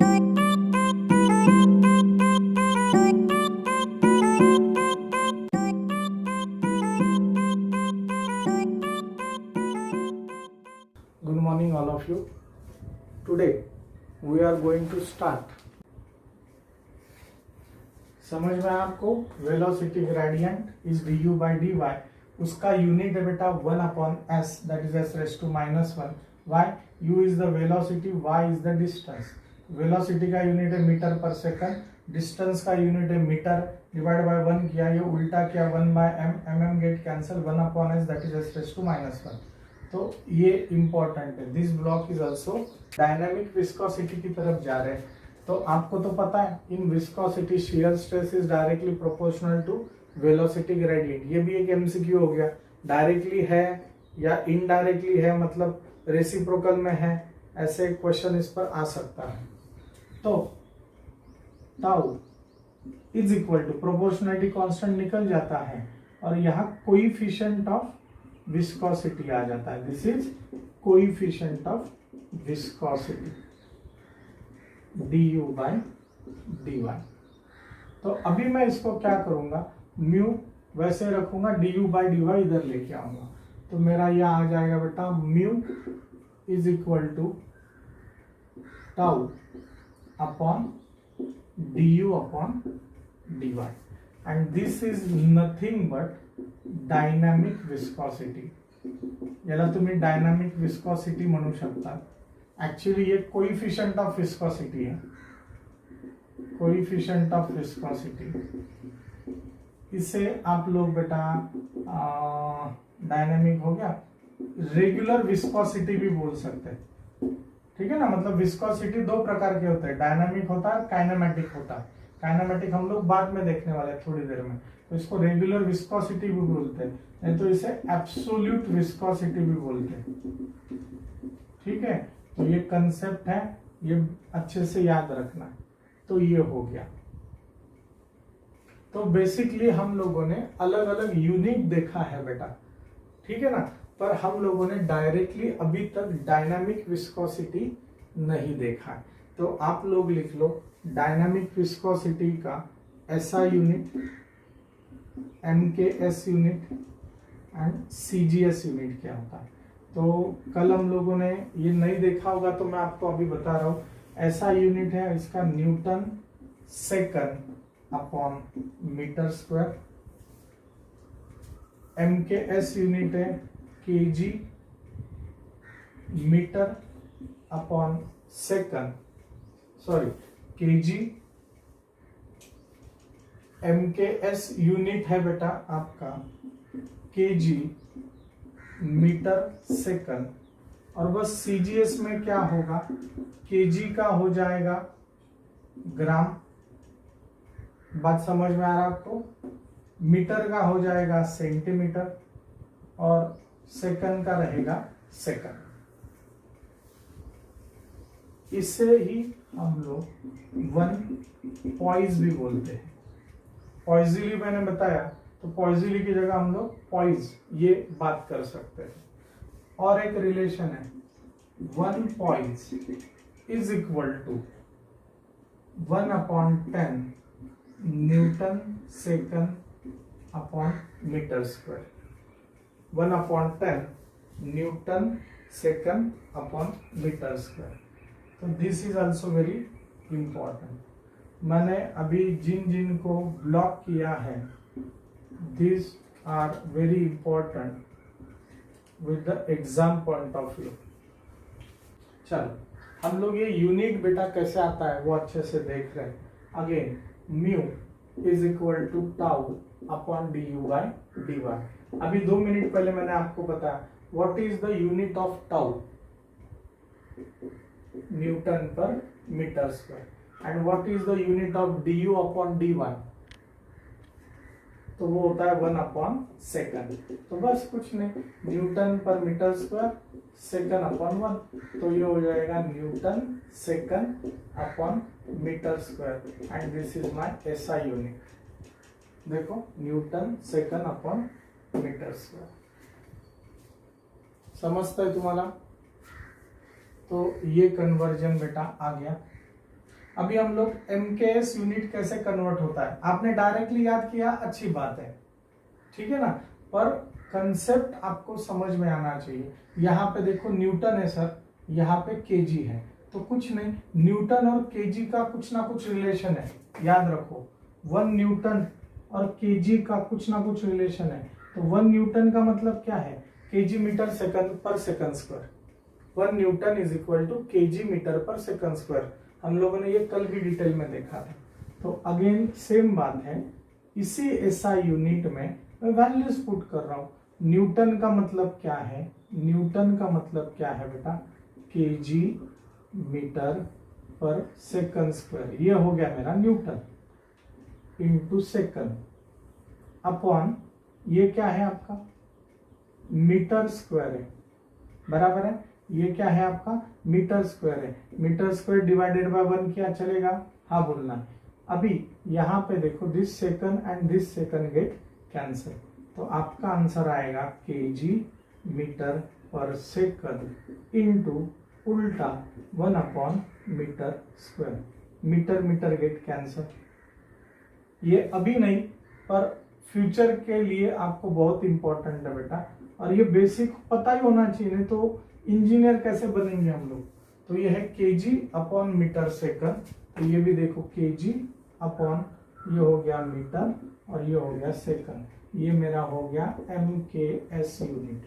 Good morning all of you. Today we are going to start. समझ में आपको velocity gradient is D U by D Y, उसका unit है बेटा 1/s, that is s raised to -1. Why? u is the velocity, y is the distance. Velocity का unit है metre पर second, distance का यूनिट है मीटर, डिवाइड बाय 1 किया, ये उल्टा किया 1/m, mm get cancel, 1/s that is s raised to -1. तो ये इंपॉर्टेंट है. This block is also dynamic viscosity की तरफ जा रहे हैं. तो आपको तो पता है in viscosity shear stress is directly proportional to velocity gradient. ये भी एक एमसीक्यू हो गया. डायरेक्टली है या इनडायरेक्टली है, मतलब रेसिप्रोकल में है, ऐसे क्वेश्चन इस पर आ सकता है. तो tau is equal to proportionality constant निकल जाता है और यहाँ कोएफिशिएंट ऑफ विस्कोसिटी आ जाता है. This is coefficient of viscosity du by dy. तो अभी मैं इसको क्या करूंगा, म्यू वैसे रखूंगा, du बाई dy इधर लेके आऊंगा. तो मेरा यह आ जाएगा बेटा mu is equal to tau upon du upon dy and this is nothing but dynamic viscosity. याला तुम्ही डायनामिक विस्कोसिटी म्हणू शकता. एक्चुअली ये कोएफिशिएंट ऑफ विस्कोसिटी है, कोएफिशिएंट ऑफ विस्कोसिटी. इसे आप लोग बेटा डायनामिक हो गया, रेगुलर विस्कोसिटी भी बोल सकते हैं. ठीक है ना, मतलब विस्कोसिटी दो प्रकार के होते हैं, डायनामिक होता है, काइनेमेटिक होता है. काइनेमेटिक हम लोग बाद में देखने वाले हैं थोड़ी देर में. तो इसको रेगुलर विस्कोसिटी भी बोलते हैं, नहीं तो इसे एब्सोल्यूट विस्कोसिटी भी बोलते हैं. ठीक है, तो ये कंसेप्ट है, ये अच्छे से याद रखना है. तो ये हो गया. तो बेसिकली हम लोगों ने अलग अलग यूनिट देखा है बेटा, ठीक है ना, पर हम लोगों ने डायरेक्टली अभी तक डायनामिक विस्कोसिटी नहीं देखा है. तो आप लोग लिख लो डायनामिक विस्कोसिटी का SI unit, MKS unit and CGS unit क्या होता है. तो कल हम लोगों ने ये नहीं देखा होगा तो मैं आपको अभी बता रहा हूँ. ऐसा यूनिट है इसका newton second upon metre square. MKS unit है kg metre upon second, sorry kg. MKS unit है बेटा आपका kg मीटर सेकंड, और बस CGS में क्या होगा, kg का हो जाएगा ग्राम. बात समझ में आ रहा आपको. मीटर का हो जाएगा सेंटीमीटर और सेकंड का रहेगा सेकंड. इसे ही हम लोग वन पॉइज भी बोलते हैं. पॉइजली मैंने बताया, तो पॉइजली की जगह हम लोग पॉइज ये बात कर सकते हैं. और एक रिलेशन है, one poise is equal to 1/10 newton second upon metre square. 1/10 newton second upon metre square. तो this is also very important. मैंने अभी जिन जिन को ब्लॉक किया है, these are very important with the exam point of view. चलो हम लोग ये यूनिट बेटा कैसे आता है वो अच्छे से देख रहे हैं. Again mu is equal to tau upon du by dy. अभी 2 मिनट पहले मैंने आपको बताया what is the unit of tau, newton पर metre square, and what is the unit of du upon dy, तो वो होता है 1/सेकंड. तो बस कुछ नहीं, न्यूटन पर मीटर स्क्वायर सेकंड अपॉन 1, तो ये हो जाएगा newton second upon metre square and this is my SI unit. देखो newton second upon metre square. समझता है तुम्हाला. तो ये कन्वर्जन बेटा आ गया. अभी हम लोग MKS यूनिट कैसे कन्वर्ट होता है, आपने डायरेक्टली याद किया, अच्छी बात है, ठीक है ना, पर कंसेप्ट आपको समझ में आना चाहिए। यहाँ पे देखो न्यूटन है सर, यहाँ पे केजी है, तो कुछ नहीं, न्यूटन और केजी का कुछ ना कुछ रिलेशन है, याद रखो 1 न्यूटन और केजी का कुछ ना कुछ रिलेशन है। तो 1 न्यूटन का मतलब क्या है, केजी मीटर सेकंड पर second square, 1 newton is equal to KG metre पर सेकंड स्क्वायर। हम लोगों ने ये कल भी डिटेल में देखा था। तो अगेन सेम बात है, इसी एसआई यूनिट में मैं वैल्यूज पुट कर रहा हूं। न्यूटन का मतलब क्या है, न्यूटन का मतलब क्या है बेटा, केजी मीटर पर सेकंड स्क्वायर, ये हो गया मेरा न्यूटन इंटू सेकंड अपॉन ये क्या है आपका मीटर स्क्वायर है, बराबर है, ये क्या है आपका मीटर स्क्वायर है, मीटर स्क्वायर डिवाइडेड बाय 1 क्या चलेगा, हाँ बोलना है। अभी यहाँ पे देखो this second and this second get cancel, तो आपका आंसर आएगा केजी मीटर पर सेकंड इंटू उल्टा 1 upon metre square, metre metre get cancel. ये अभी नहीं पर फ्यूचर के लिए आपको बहुत इंपॉर्टेंट है बेटा, और ये बेसिक पता ही होना चाहिए, नहीं तो इंजीनियर कैसे बनेंगे हम लोग। तो ये है केजी अपॉन मीटर सेकंड, तो ये भी देखो केजी अपॉन ये हो गया मीटर और ये हो गया सेकंड, ये मेरा हो गया MKS यूनिट।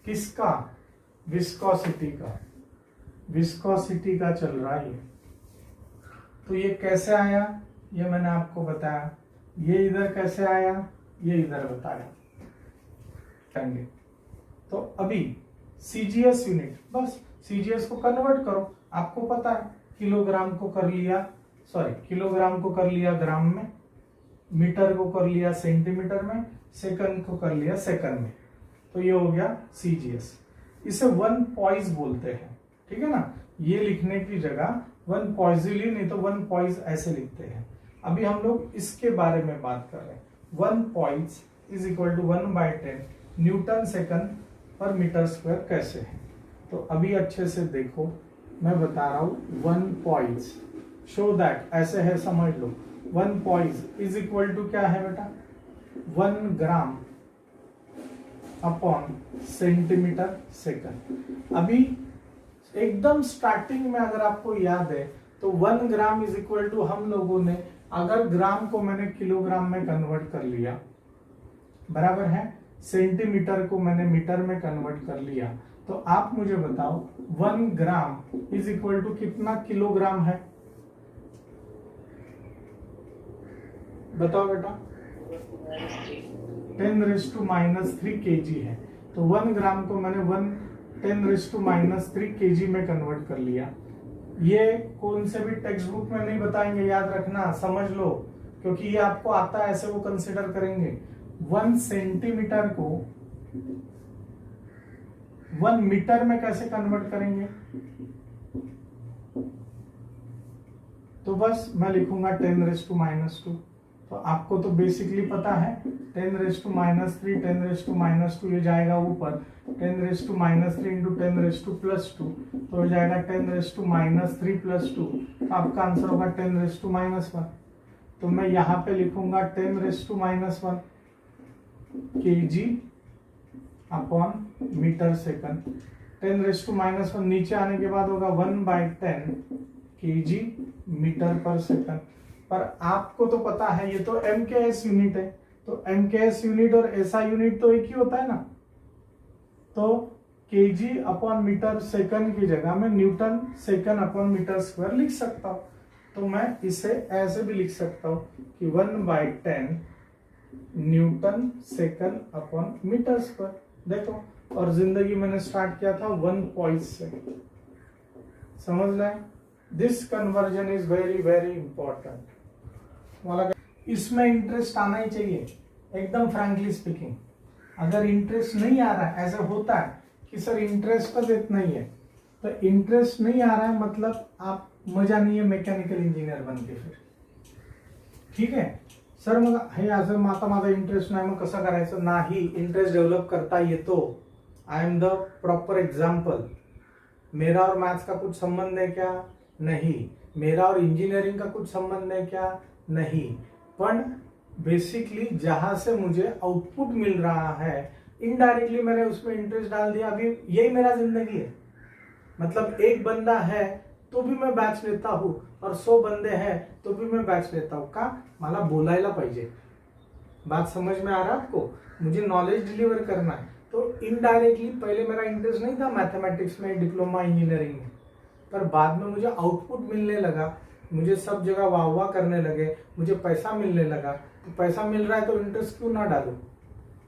किसका, विस्कोसिटी का, विस्कोसिटी का चल रहा है ये। तो ये कैसे आया, ये मैंने आपको बताया, ये इधर कैसे आया, ये इधर बताया। तो अभी CGS यूनिट, बस CGS को कन्वर्ट करो, आपको पता है किलोग्राम को कर लिया, किलोग्राम को कर लिया ग्राम में, मीटर को कर लिया सेंटीमीटर में, सेकंड को कर लिया सेकंड में, तो ये हो गया CGS। इसे 1 पॉइस बोलते हैं, ठीक है ना, ये लिखने की जगह 1 पॉइजली नहीं तो 1 पॉइस ऐसे लिखते हैं। अभी हम लोग इसके बारे में बात कर रहे हैं। 1 poise is equal to 1/10 newton second पर मीटर स्क्वायर कैसे है। तो अभी अच्छे से देखो, मैं बता रहा हूं 1 पॉइस, शो दैट ऐसे है, समझ लो 1 पॉइस इज इक्वल टू क्या है बेटा, 1 ग्राम अपॉन सेंटीमीटर सेकंड। अभी एकदम स्टार्टिंग में अगर आपको याद है तो 1 ग्राम इज इक्वल टू, हम लोगों ने अगर ग्राम को मैंने किलोग्राम में कन्वर्ट कर लिया, बराबर है, सेंटीमीटर को मैंने मीटर में कन्वर्ट कर लिया, तो आप मुझे बताओ 1 ग्राम इज इक्वल टू कितना किलोग्राम है, बताओ बेटा, 10⁻³ kg है। तो 1 ग्राम को मैंने 10⁻³ kg में कन्वर्ट कर लिया। ये कौन से भी टेक्स्ट बुक में नहीं बताएंगे, याद रखना, समझ लो, क्योंकि ये आपको आता है, ऐसे वो कंसिडर करेंगे। 1 सेंटीमीटर को 1 मीटर में कैसे कन्वर्ट करेंगे, तो बस मैं लिखूंगा 10⁻²। तो आपको तो बेसिकली पता है 10⁻³ 10⁻² ये जाएगा ऊपर, 10⁻³ इंटू 10⁻+2 तो हो जाएगा 10⁻³ +2, आपका आंसर होगा 10⁻⁻1। तो मैं यहाँ पे लिखूंगा 10⁻⁻1 kg अपॉन मीटर सेकंड। 10⁻⁻1 नीचे आने के बाद होगा 1/10 kg मीटर पर सेकंड। पर आपको तो पता है ये तो MKS यूनिट है, तो MKS यूनिट और SI यूनिट तो एक ही होता है ना, तो kg अपॉन मीटर सेकंड की जगह में newton second upon metre square लिख सकता हूं। तो मैं इसे ऐसे भी लिख सकता हूं कि 1/10 newton second upon metre square. देखो, और जिंदगी मैंने स्टार्ट किया था 1 पॉइस से, समझ लें। This conversion is very very important. इसमें इंटरेस्ट आना ही चाहिए, एकदम फ्रैंकली स्पीकिंग। अगर इंटरेस्ट नहीं आ रहा है, ऐसा होता है कि सर इंटरेस्ट तो इतना ही है, तो इंटरेस्ट नहीं आ रहा है मतलब आप मजा नाही आहे मेकॅनिकल इंजिनियर बनते फिर, ठीक आहे सर। मग हे असं आता माझा इंटरेस्ट नाही, मग कसं करायचं, नाही इंटरेस्ट डेव्हलप करता येतो। I am the proper example. मेरा और मैथ्स का कुछ संबंध है क्या, नहीं। मेरा और इंजीनियरिंग का कुछ संबंध है क्या? नहीं, पण बेसिकली जहां से मुझे आउटपुट मिल रहा है इनडायरेक्टली मैंने उसमें इंटरेस्ट डाल दिया। अभी यही मेरा जिंदगी है। मतलब एक बंदा है तो भी मैं बॅच लेता हूँ और 100 बंदे हैं तो भी मैं बॅच लेता हूँ का? मला बोलायला पाहिजे। बात समझ में आ रहा है आपको? मुझे नॉलेज डिलीवर करना है। तो इनडायरेक्टली पहले मेरा इंटरेस्ट नहीं था मैथमेटिक्स में, डिप्लोमा इंजीनियरिंग में, पर बाद में मुझे आउटपुट मिलने लगा, मुझे सब जगह वाह वाह करने लगे, मुझे पैसा मिलने लगा। तो पैसा मिल रहा है तो इंटरेस्ट क्यों ना डालूं?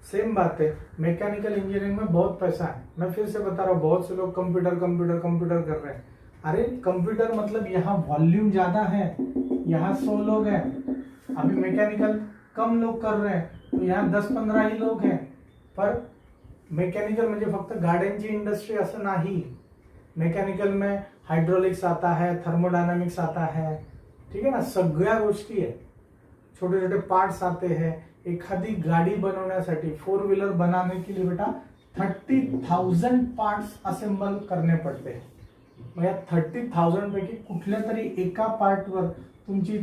सेम बात है, मैकेनिकल इंजीनियरिंग में बहुत पैसा है। मैं फिर से बता रहा हूँ, बहुत से लोग कंप्यूटर कंप्यूटर कंप्यूटर कर रहे हैं। अरे कंप्यूटर मतलब यहाँ वॉल्यूम ज्यादा है, यहाँ 100 लोग हैं। अभी मैकेनिकल कम लोग कर रहे हैं तो यहाँ 10-15 ही लोग हैं। पर मेकॅनिकल म्हणजे फक्त गाड्यांची इंडस्ट्री असं नाही। मेकॅनिकल में हायड्रोलिक्स आता है, थर्मोडायनामिक्स आता है, ठीक है ना, सगळ्या गोष्टी आहे। छोटे छोटे पार्ट्स आते हैं। एखादी गाड़ी बनवण्यासाठी 4 व्हीलर बनाने के लिए बेटा 30,000 पार्ट्स असेंबल करने पड़ते हैं। मग या 30,000 पैकी कुठल्या तरी एका पार्टवर तुमची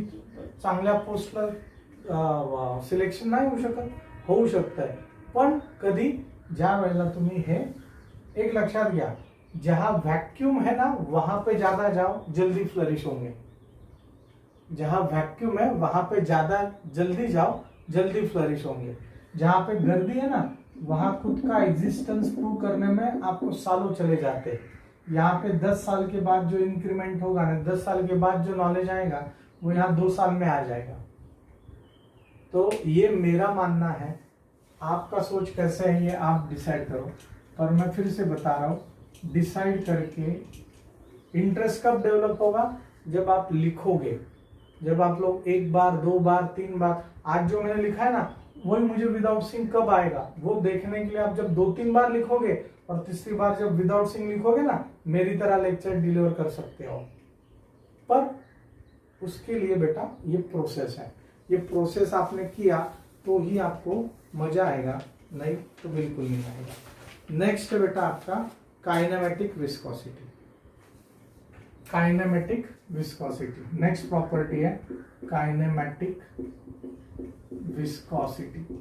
चांगल्या पोस्टला सिलेक्शन नाही होऊ शकत? होऊ शकतं, पण कधी? ज्या वेळेला तुम्ही हे एक लक्षात घ्या, जहां वैक्यूम है ना वहां पे ज्यादा जाओ, जल्दी फ्लरिश होंगे। जहां वैक्यूम है वहां पे ज्यादा जल्दी जाओ, जल्दी फ्लरिश होंगे। जहां पे गर्दी है ना वहां खुद का एग्जिस्टेंस प्रूव करने में आपको सालों चले जाते हैं। यहाँ पे 10 साल के बाद जो इंक्रीमेंट होगा ना, 10 साल के बाद जो नॉलेज आएगा वो यहाँ 2 साल में आ जाएगा। तो ये मेरा मानना है। आपका सोच कैसे है ये आप डिसाइड करो। पर मैं फिर से बता रहा हूँ, डिसाइड करके इंटरेस्ट कब डेवलप होगा? जब आप लिखोगे। जब आप लोग 1 बार 2 बार 3 बार, आज जो मैंने लिखा है ना वही मुझे विदाउट सिंग कब आएगा वो देखने के लिए आप जब 2-3 बार लिखोगे और तीसरी बार जब विदाउट सिंग लिखोगे ना, मेरी तरह लेक्चर डिलीवर कर सकते हो। पर उसके लिए बेटा ये प्रोसेस है। ये प्रोसेस आपने किया तो ही आपको मजा आएगा, नहीं तो बिल्कुल नहीं आएगा। नेक्स्ट है बेटा आपका kinematic viscosity. Kinematic viscosity next property है काइनेमेटिक विस्कोसिटी।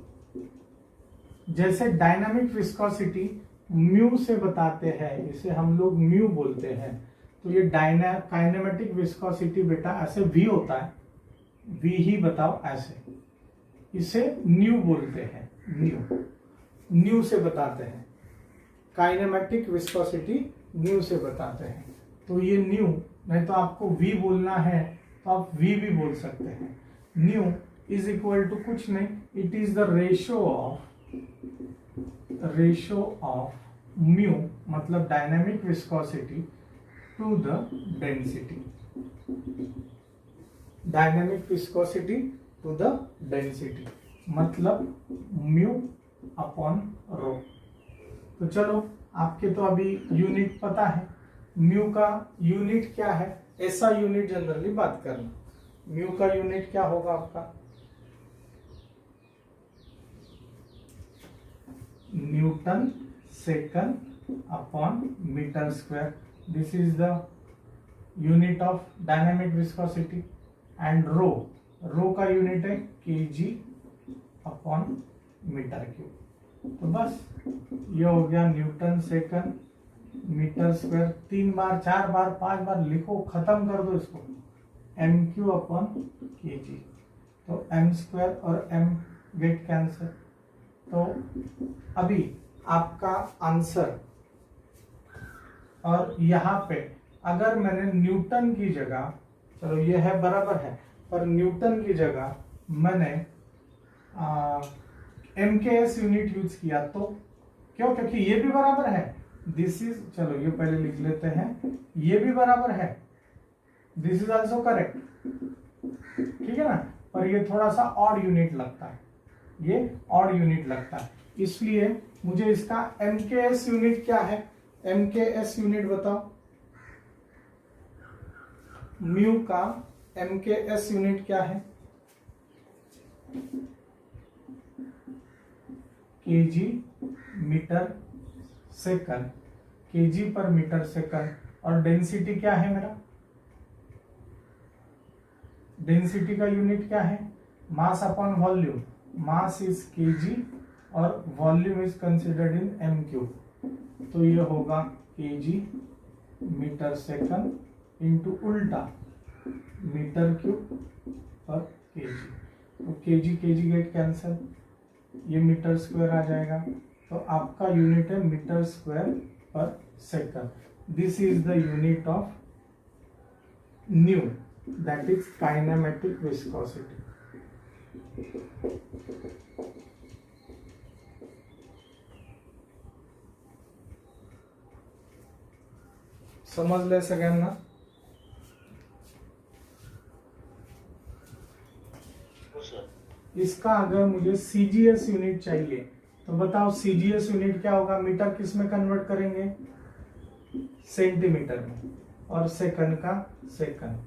जैसे डायनामिक विस्कोसिटी म्यू से बताते हैं, इसे हम लोग म्यू बोलते हैं। तो ये काइनेमेटिक विस्कोसिटी बेटा ऐसे वी होता है, वी ही बताओ ऐसे, इसे न्यू बोलते हैं। न्यू से बताते हैं। काइनेमेटिक विस्कोसिटी न्यू से बताते हैं। तो ये न्यू, नहीं तो आपको वी बोलना है तो आप वी भी बोल सकते हैं। न्यू इज इक्वल टू कुछ नहीं, it is the ratio of mu मतलब dynamic viscosity to the density. Dynamic viscosity to the density मतलब म्यू अपॉन रो। तो चलो आपके तो अभी यूनिट पता है। म्यू का यूनिट क्या है? ऐसा यूनिट जनरली बात करना। म्यू का यूनिट क्या होगा आपका? Newton second upon metre square. This is the unit of dynamic viscosity. And rho का यूनिट है केजी अपॉन मीटर क्यूब। तो बस ये हो गया न्यूटन सेकंड मीटर स्क्वायर। 3 बार 4 बार 5 बार लिखो, खत्म कर दो इसको। एम क्यू अपॉन के जी। तो एम स्क्वायर और एम गेट कैंसर। तो अभी आपका आंसर, और यहाँ पे अगर मैंने न्यूटन की जगह, चलो ये है बराबर है, पर न्यूटन की जगह मैंने MKS यूनिट यूज किया तो क्यों? क्योंकि ये भी बराबर है। दिस इज, चलो ये पहले लिख लेते हैं, ये भी बराबर है। दिस इज ऑल्सो करेक्ट, ठीक है ना। पर ये थोड़ा सा ऑड यूनिट लगता है, ये ऑड यूनिट लगता है, इसलिए मुझे इसका MKS यूनिट क्या है? MKS यूनिट बताओ। म्यू का MKS यूनिट क्या है? केजी मीटर सेकंड, केजी पर मीटर सेकंड। और डेंसिटी क्या है मेरा? डेंसिटी का यूनिट क्या है, mass upon volume, mass is KG और volume is considered in M cube, तो ये होगा केजी मीटर सेकंड इंटू उल्टा मीटर क्यूब और केजी, तो केजी केजी गेट कैंसिल, ये मीटर स्क्वायर आ जाएगा, तो आपका यूनिट है मीटर स्क्वायर पर second. This is the unit of new, that is kinematic viscosity. समजले सगळ्यांना? इसका अगर मुझे सीजीएस यूनिट चाहिए तो बताओ सीजीएस यूनिट क्या होगा, मीटर किस में कन्वर्ट करेंगे, सेंटीमीटर में, और सेकंड का सेकंड.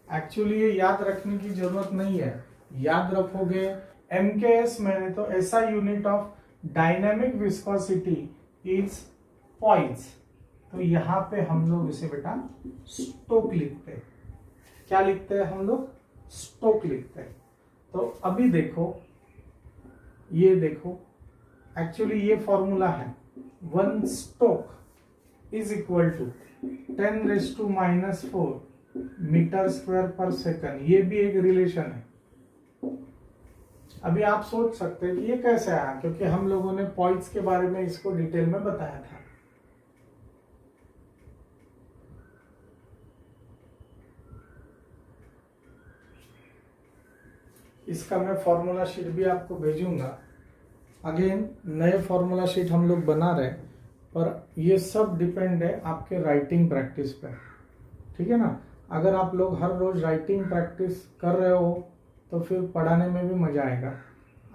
एक्चुअली ये याद रखने की जरूरत नहीं है, याद रखोगे एमकेएस में तो ऐसा unit of dynamic viscosity is points, तो यहां पे हम लोग इसे बेटा स्टोक लिखते हैं. क्या लिखते हैं हम लोग, स्टोक लिखते हैं. तो अभी देखो, ये देखो एक्चुअली ये फॉर्मूला है, 1 stoke is equal to 10⁻⁻⁴ metre square पर सेकंड. ये भी एक रिलेशन है. अभी आप सोच सकते हैं कि ये कैसे आया, क्योंकि हम लोगों ने पॉइंट्स के बारे में इसको डिटेल में बताया था. इसका मैं फॉर्मूला शीट भी आपको भेजूंगा. अगेन नए फॉर्मूला शीट हम लोग बना रहे, पर ये सब डिपेंड है आपके राइटिंग प्रैक्टिस पे, ठीक है ना. अगर आप लोग हर रोज राइटिंग प्रैक्टिस कर रहे हो तो फिर पढ़ाने में भी मजा आएगा.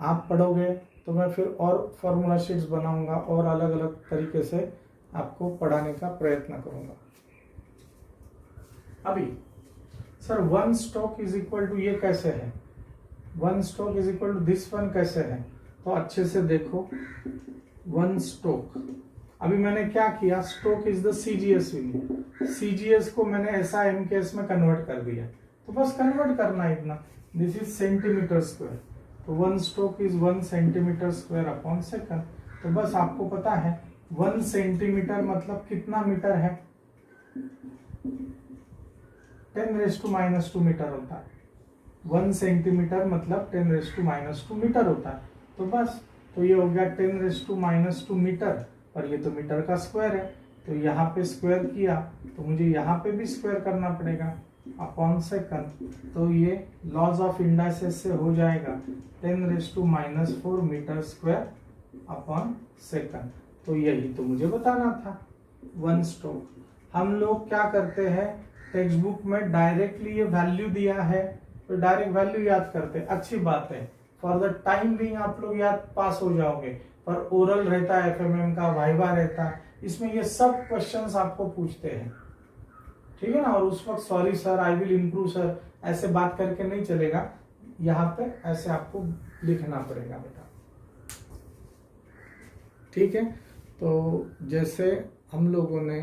आप पढ़ोगे तो मैं फिर और फॉर्मूला शीट्स बनाऊंगा और अलग अलग तरीके से आपको पढ़ाने का प्रयत्न करूंगा. अभी sir 1 stoke is equal to ये कैसे है, 1 stoke is equal to this one कैसे है, तो अच्छे से देखो. 1 स्टोक, अभी मैंने क्या किया, stoke is the CGS unit, CGS को मैंने ऐसा एमकेएस में कन्वर्ट कर दिया, तो बस कन्वर्ट करना इतना. दिस इज सेंटीमीटर स्क्वायर, तो 1 stoke is 1 centimetre square upon second. तो बस आपको पता है 1 सेंटीमीटर मतलब कितना मीटर है, 10⁻² मीटर होता है. 1 सेंटीमीटर मतलब 10⁻² मीटर होता है. तो बस, तो ये हो गया 10⁻² मीटर, और ये तो मीटर का स्क्वायर है, तो यहाँ पे स्क्वायर किया तो मुझे यहाँ पे भी स्क्वायर करना पड़ेगा अपॉन सेकंड. तो ये लॉज ऑफ इंडाइसेस से हो जाएगा 10⁻⁴ मीटर स्क्वायर अपॉन सेकंड. तो यही तो मुझे बताना था 1 स्टोक. हम लोग क्या करते हैं, टेक्स्ट बुक में डायरेक्टली ये वैल्यू दिया है तो डायरेक्ट वैल्यू याद करते हैं, अच्छी बात है, फॉर द टाइम बिंग आप लोग याद पास हो जाओगे. पर ओरल रहता है, एफएमएम का वाइवा रहता है, इसमें ये सब क्वेश्चंस आपको पूछते हैं, ठीक है ना. और उस वक्त sorry sir, I will improve sir, ऐसे बात करके नहीं चलेगा, यहाँ पे ऐसे आपको लिखना पड़ेगा बेटा, ठीक है. तो जैसे हम लोगों ने